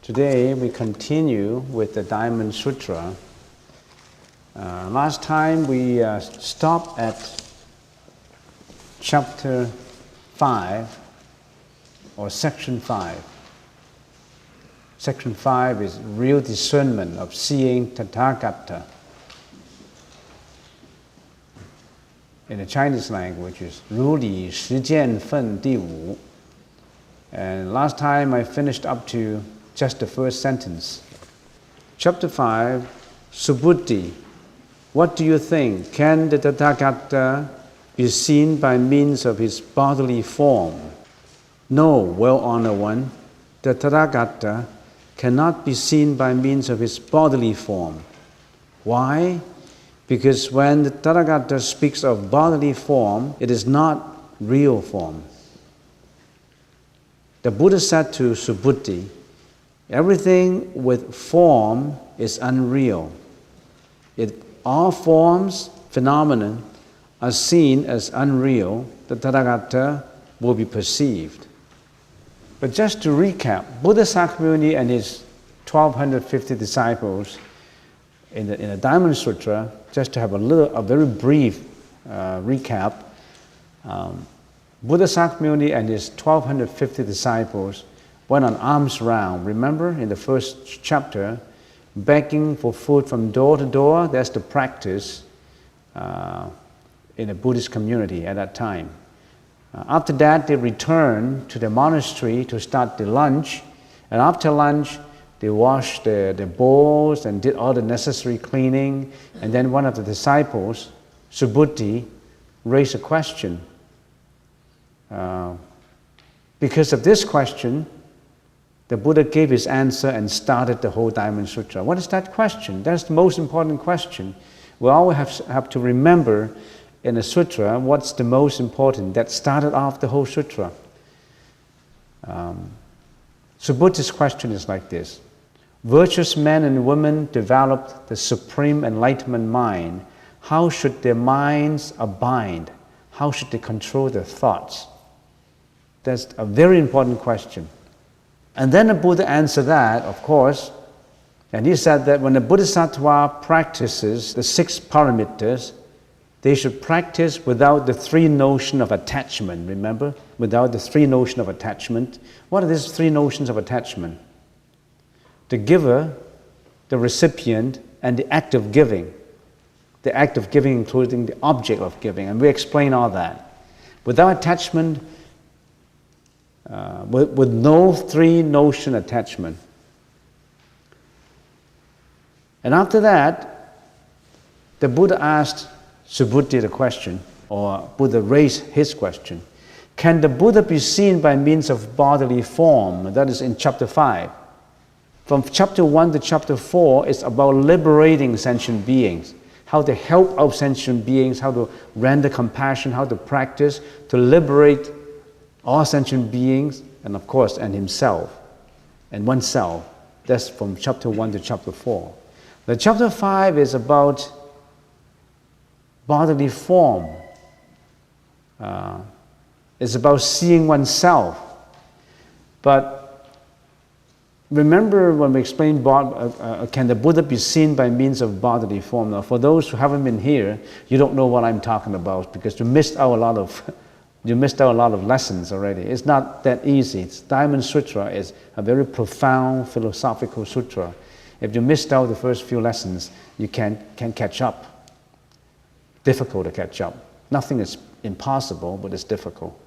Today we continue with the Diamond Sutra. Last time we stopped at chapter 5 or section 5. Section 5 is real discernment of seeing Tathagata. In the Chinese language is 如理实践分第五. And last time I finished up to just the first sentence. Chapter 5, Subuti. What do you think? Can the Tathagata be seen by means of his bodily form? No, well-honored one. The Tathagata cannot be seen by means of his bodily form. Why? Because when the Tathagata speaks of bodily form, it is not real form. The Buddha said to Subuti, everything with form is unreal. All forms, phenomena, are seen as unreal. The Tathagata will be perceived. But just to recap, Buddha Sakyamuni and his 1250 disciples in the Diamond Sutra, just to have a very brief recap, Buddha Sakyamuni and his 1250 disciples went on alms round. Remember in the first chapter, begging for food from door to door. That's the practice in the Buddhist community at that time. After that, they returned to the monastery to start the lunch. And after lunch, they washed their bowls and did all the necessary cleaning. And then one of the disciples, Subuti, raised a question. Because of this question, the Buddha gave his answer and started the whole Diamond Sutra. What is that question? That's the most important question. We always have to remember in a sutra what's the most important. That started off the whole sutra. Subuti's question is like this. Virtuous men and women developed the supreme enlightenment mind. How should their minds abide? How should they control their thoughts? That's a very important question. And then the Buddha answered that, of course, and he said that when the Bodhisattva practices the 6 paramitas, they should practice without the 3 notions of attachment, remember? Without the 3 notions of attachment. What are these 3 notions of attachment? The giver, the recipient, and the act of giving. The act of giving including the object of giving, and we explain all that. Without attachment, with no 3 notion attachment. And after that, the Buddha asked Subuti the question, or Buddha raised his question. Can the Buddha be seen by means of bodily form? That is in chapter 5. From chapter 1 to chapter 4 is about liberating sentient beings, how to help out sentient beings, how to render compassion, how to practice to liberate all sentient beings, and of course, and himself, and oneself. That's from chapter 1 to chapter 4. The chapter 5 is about bodily form. It's about seeing oneself. But remember when we explained can the Buddha be seen by means of bodily form? Now, for those who haven't been here, you don't know what I'm talking about because you missed out a lot of lessons already. It's not that easy. Diamond Sutra is a very profound philosophical sutra. If you missed out the first few lessons, you can't catch up. Difficult to catch up. Nothing is impossible, but it's difficult.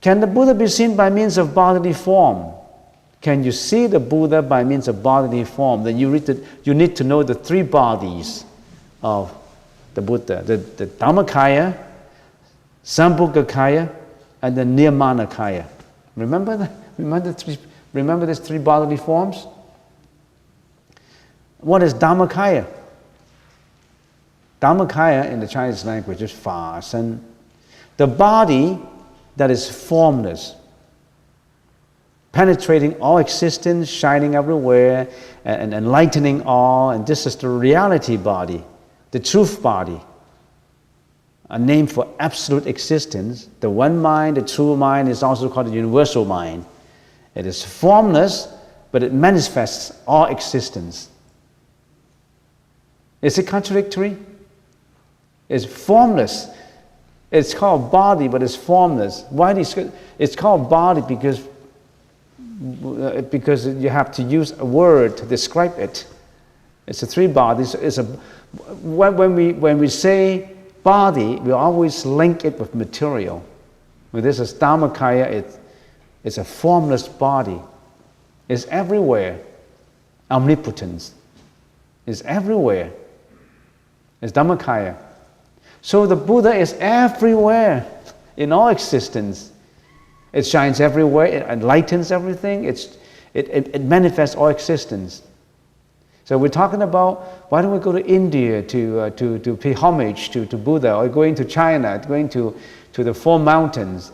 Can the Buddha be seen by means of bodily form? Can you see the Buddha by means of bodily form? Then you need to know the 3 bodies of the Buddha. The Dhammakaya, Sambhogakaya, and the Nirmanakaya. Remember that? Remember these 3 bodily forms? What is Dhammakaya? Dhammakaya in the Chinese language is Fa Shen. The body that is formless. penetrating all existence, shining everywhere, and enlightening all. And this is the reality body, the truth body, a name for absolute existence. The one mind, the true mind, is also called the universal mind. It is formless, but it manifests all existence. Is it contradictory? It's formless. It's called body, but it's formless. Why it's called body? Because you have to use a word to describe it. It's a three bodies. When we say body, we always link it with material. When this is Dhammakaya, it's a formless body. It's everywhere. Omnipotence is everywhere. It's Dhammakaya. So the Buddha is everywhere in all existence. It shines everywhere, it enlightens everything, it manifests all existence. So we're talking about, why don't we go to India to pay homage to Buddha, or going to China, going to the Four Mountains,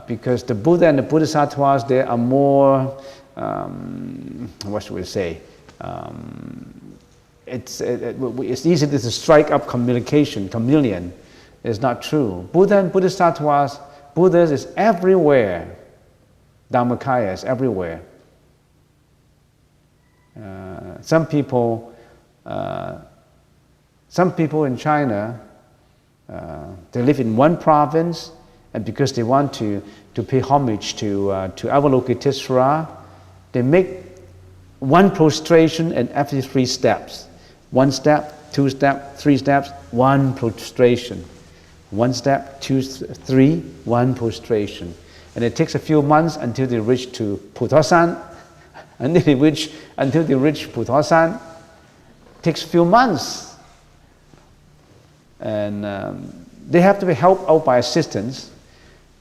because the Buddha and the Bodhisattvas, they are more, what should we say, it's easy to strike up chameleon. It's not true. Buddha and Bodhisattvas, Buddha is everywhere. Dhammakaya is everywhere. Some people in China, they live in one province, and because they want to pay homage to Avalokiteshvara, they make one prostration and every 3 steps. 1 step, 2 steps, 3 steps, 1 prostration. 1 step, 2, 3, 1 prostration. And it takes a few months until they reach to Putosan. Until they reach Putosan, it takes a few months. And they have to be helped out by assistants.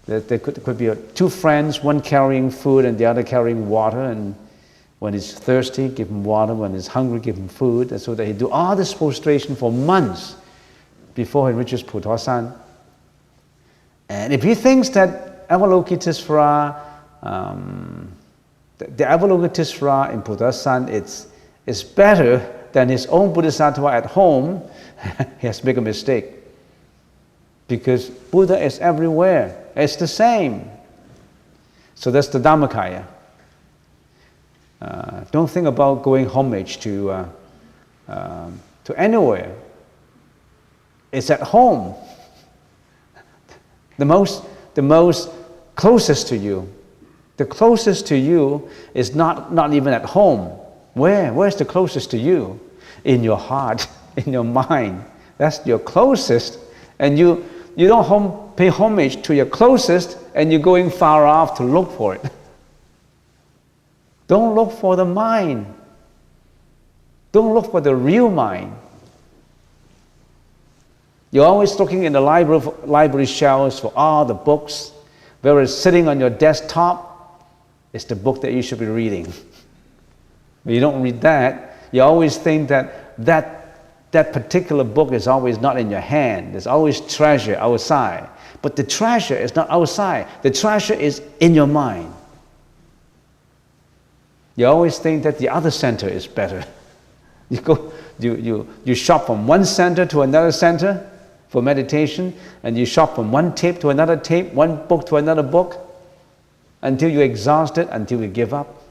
There could be 2 friends, one carrying food and the other carrying water. And when he's thirsty, give him water. When he's hungry, give him food. And so that he do all this prostration for months before he reaches Putosan. And if he thinks that Avalokiteshvara, the Avalokiteshvara in Putosan is better than his own Bodhisattva at home, he has made a mistake. Because Buddha is everywhere. It's the same. So that's the Dhammakaya. Don't think about going homage to anywhere. It's at home. The most closest to you. The closest to you is not even at home. Where's the closest to you? In your heart, in your mind. That's your closest. And you don't pay homage to your closest, and you're going far off to look for it. Don't look for the mind. Don't look for the real mind. You're always looking in the library shelves for all the books, whereas sitting on your desktop is the book that you should be reading. When you don't read that, you always think that particular book is always not in your hand. There's always treasure outside. But the treasure is not outside. The treasure is in your mind. You always think that the other center is better. You shop from one center to another center for meditation, and you shop from one tape to another tape, one book to another book, until you're exhausted, until you give up.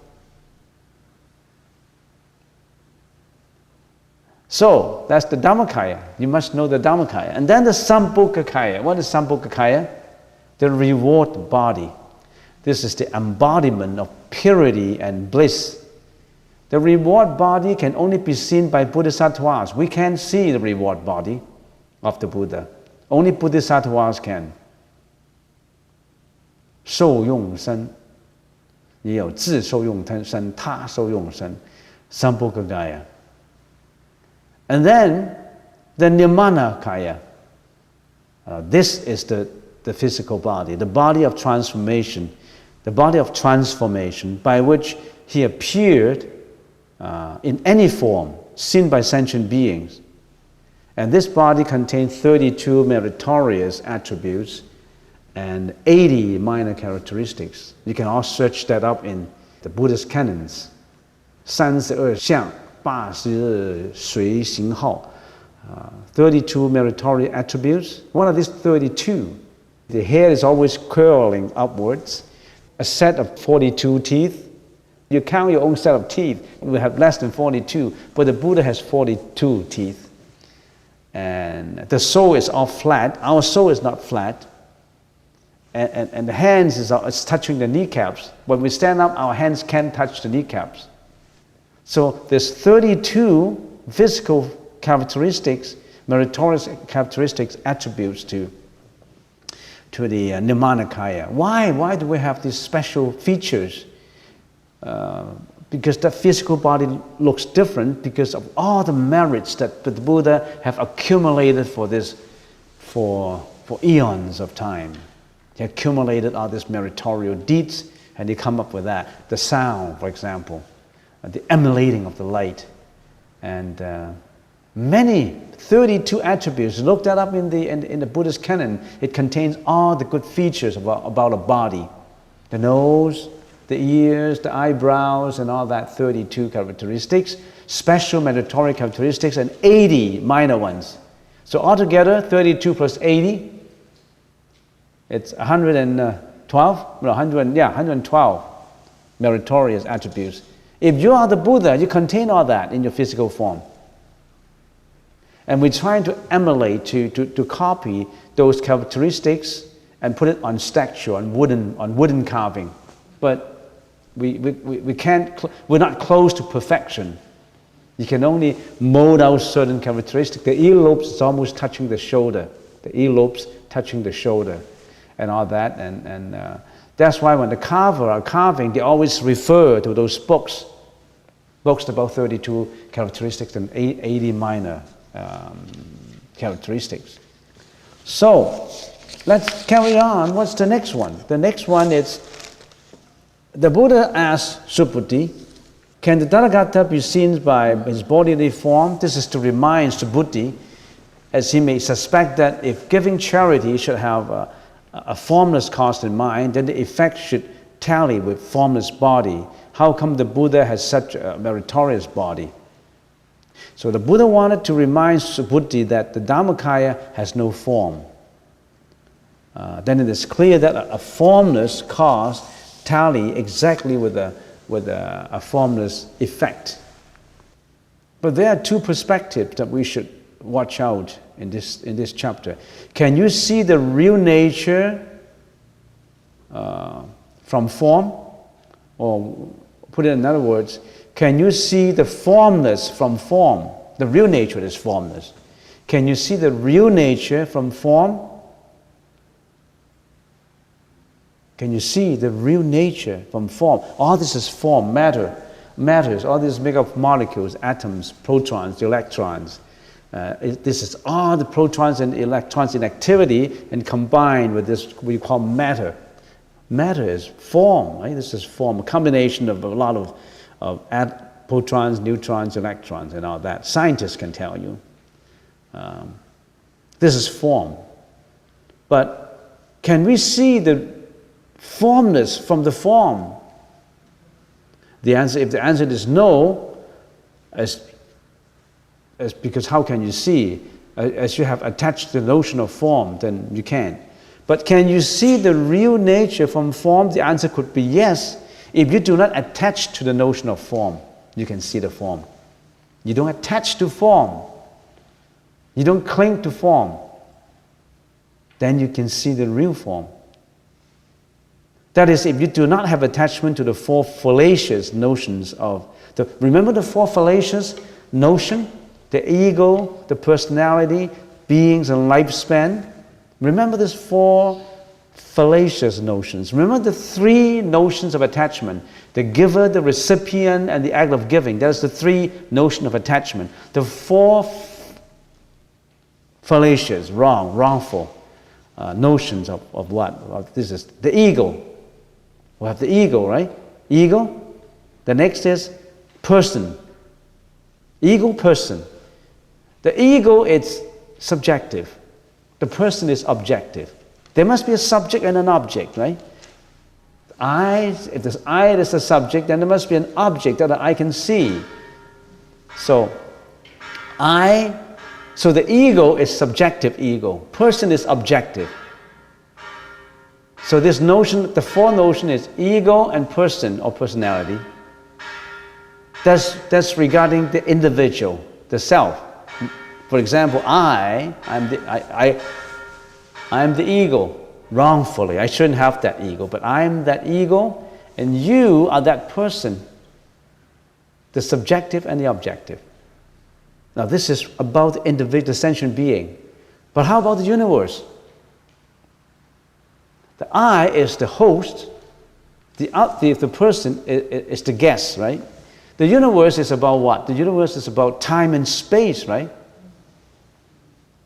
So, that's the Dhammakaya. You must know the Dhammakaya. And then the Sambhogakaya. What is Sambhogakaya? The reward body. This is the embodiment of purity and bliss. The reward body can only be seen by Bodhisattvas. We can't see the reward body of the Buddha. Only Bodhisattvas can. 受用身, 也有自受用身, 他受用身, Sambhogakaya. And then the Nirmanakaya. This is the physical body, the body of transformation, by which he appeared in any form, seen by sentient beings. And this body contains 32 meritorious attributes, and 80 minor characteristics. You can all search that up in the Buddhist canons. 32相80随行号 32 meritorious attributes. One of these 32, the hair is always curling upwards. A set of 42 teeth. You count your own set of teeth, you will have less than 42, but the Buddha has 42 teeth. And the soul is all flat. Our soul is not flat. And the hands is touching the kneecaps. When we stand up, our hands can't touch the kneecaps. So there's 32 physical characteristics, meritorious characteristics, attributes to the Nirmanakaya. Why do we have these special features? Because the physical body looks different because of all the merits that the Buddha have accumulated for eons of time. He accumulated all these meritorious deeds, and he come up with that. The sound, for example, the emanating of the light, and many 32 attributes. Look that up in the Buddhist canon. It contains all the good features about a body, the nose, the ears, the eyebrows, and all that 32 characteristics, special meritorious characteristics, and 80 minor ones. So altogether, 32 plus 80, it's 112 meritorious attributes. If you are the Buddha, you contain all that in your physical form. And we're trying to emulate, to copy those characteristics and put it on statue, on wooden carving. But we can't, we're not close to perfection. You can only mold out certain characteristics. The earlobes is almost touching the shoulder. The earlobes touching the shoulder and all that. And that's why when the carver are carving, they always refer to those books about 32 characteristics and 80 minor characteristics. So let's carry on. What's the next one? The next one is, the Buddha asked Subuti, can the Tathagata be seen by his bodily form? This is to remind Subuti, as he may suspect that if giving charity should have a formless cause in mind, then the effect should tally with formless body. How come the Buddha has such a meritorious body? So the Buddha wanted to remind Subuti that the Dhammakaya has no form. Then it is clear that a formless cause tally exactly with a formless effect. But there are two perspectives that we should watch out in this chapter. Can you see the real nature from form? Or put it in other words, can you see the formless from form? The real nature is formless. Can you see the real nature from form? Can you see the real nature from form? All this is form, matters. All this make up molecules, atoms, protons, electrons. This is all the protons and electrons in activity, and combined with this we call matter. Matter is form, right? This is form, a combination of a lot of protons, neutrons, electrons, and all that. Scientists can tell you. This is form. But can we see the formless from the form? If the answer is no, as because how can you see? As you have attached the notion of form, then you can't. But can you see the real nature from form? The answer could be yes. If you do not attach to the notion of form, you can see the form. You don't attach to form. You don't cling to form. Then you can see the real form. That is, if you do not have attachment to the four fallacious notions of remember the four fallacious notion? The ego, the personality, beings, and lifespan. Remember these four fallacious notions. Remember the three notions of attachment: the giver, the recipient, and the act of giving. That's the three notions of attachment. The four fallacious, wrongful notions of what? This is the ego. We have the ego, right? Ego. The next is person. Ego, person. The ego is subjective. The person is objective. There must be a subject and an object, right? If there's I is the subject, then there must be an object that I can see. So the ego is subjective ego. Person is objective. So this notion, the four notion is ego and person or personality. That's regarding the individual, the self. For example, I am the ego. Wrongfully, I shouldn't have that ego, but I am that ego, and you are that person. The subjective and the objective. Now this is about the individual, the sentient being. But how about the universe? The I is the host, the person is the guest, right? The universe is about what? The universe is about time and space, right?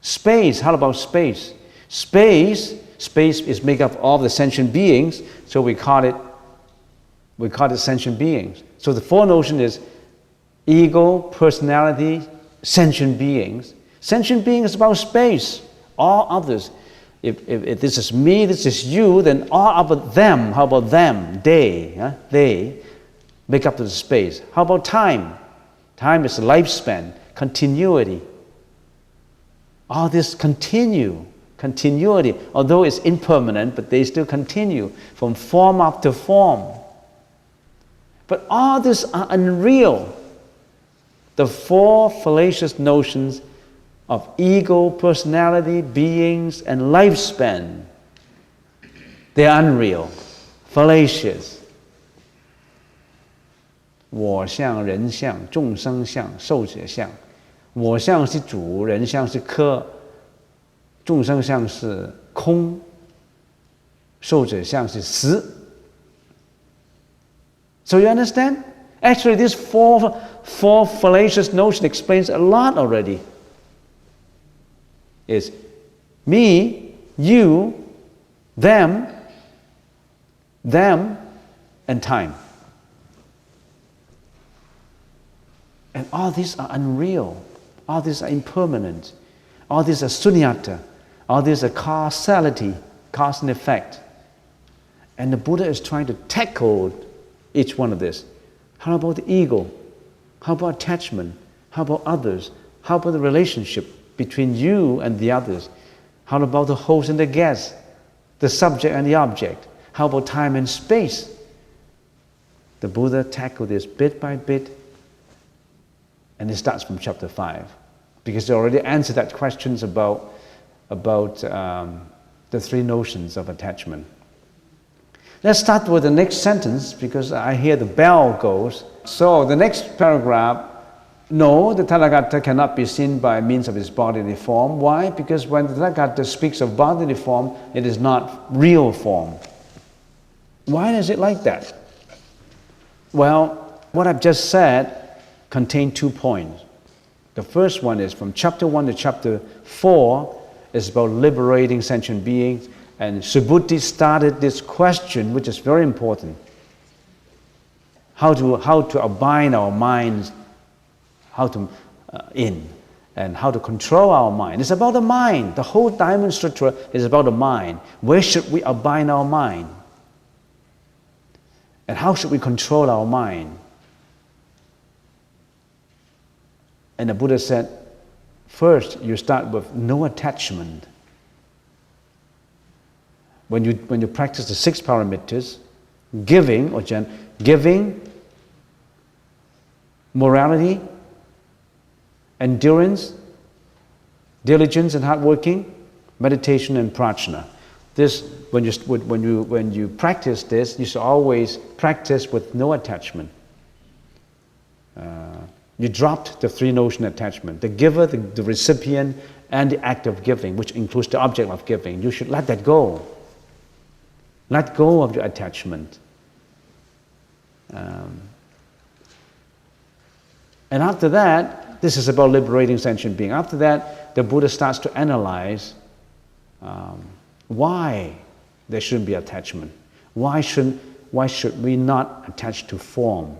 Space, how about space? Space is made up of the sentient beings, so we call it sentient beings. So the four notion is ego, personality, sentient beings. Sentient being is about space. All others, if this is me, this is you, then all of them, how about them? They make up the space. How about time? Time is lifespan, continuity. All this continuity, although it's impermanent, but they still continue from form after form. But all this are unreal. The four fallacious notions of ego, personality, beings, and lifespan, they're unreal, fallacious. 我相、人相、众生相、寿者相。我相是主，人相是客，众生相是空，寿者相是实。So you understand? Actually, this four fallacious notion explains a lot already. It's me, you, them, and time. And all these are unreal. All these are impermanent. All these are sunyata. All these are causality, cause and effect. And the Buddha is trying to tackle each one of this. How about the ego? How about attachment? How about others? How about the relationship between you and the others? How about the host and the guest? The subject and the object? How about time and space? The Buddha tackled this bit by bit, and it starts from chapter 5, because they already answered that questions about the three notions of attachment. Let's start with the next sentence, because I hear the bell goes. So the next paragraph, no, the Tathagata cannot be seen by means of his bodily form. Why? Because when the Tathagata speaks of bodily form, it is not real form. Why is it like that? Well, what I've just said contains 2 points. The first one is from chapter 1 to chapter 4 is about liberating sentient beings, and Subuti started this question, which is very important. How to abide our minds, and how to control our mind. It's about the mind. The whole Diamond Sutra is about the mind. Where should we abide our mind? And how should we control our mind? And the Buddha said, first you start with no attachment. When you practice the 6 paramitas, giving, morality, endurance, diligence and hard working, meditation and prajna. This, when you practice this, you should always practice with no attachment. You dropped the 3 notion attachment: the giver, the recipient, and the act of giving, which includes the object of giving. You should let that go. Let go of your attachment. And after that, this is about liberating sentient being. After that, the Buddha starts to analyze why there shouldn't be attachment. Why should we not attach to form?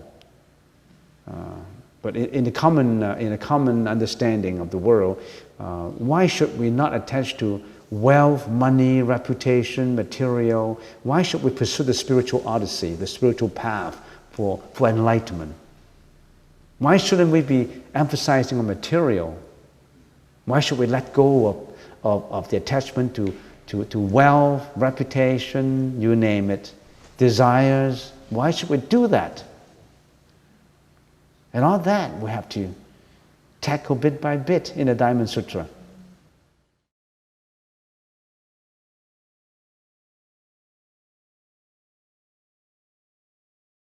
But in a common understanding of the world, why should we not attach to wealth, money, reputation, material? Why should we pursue the spiritual odyssey, the spiritual path for enlightenment? Why shouldn't we be emphasizing on material? Why should we let go of the attachment to wealth, reputation, you name it, desires? Why should we do that? And all that we have to tackle bit by bit in the Diamond Sutra.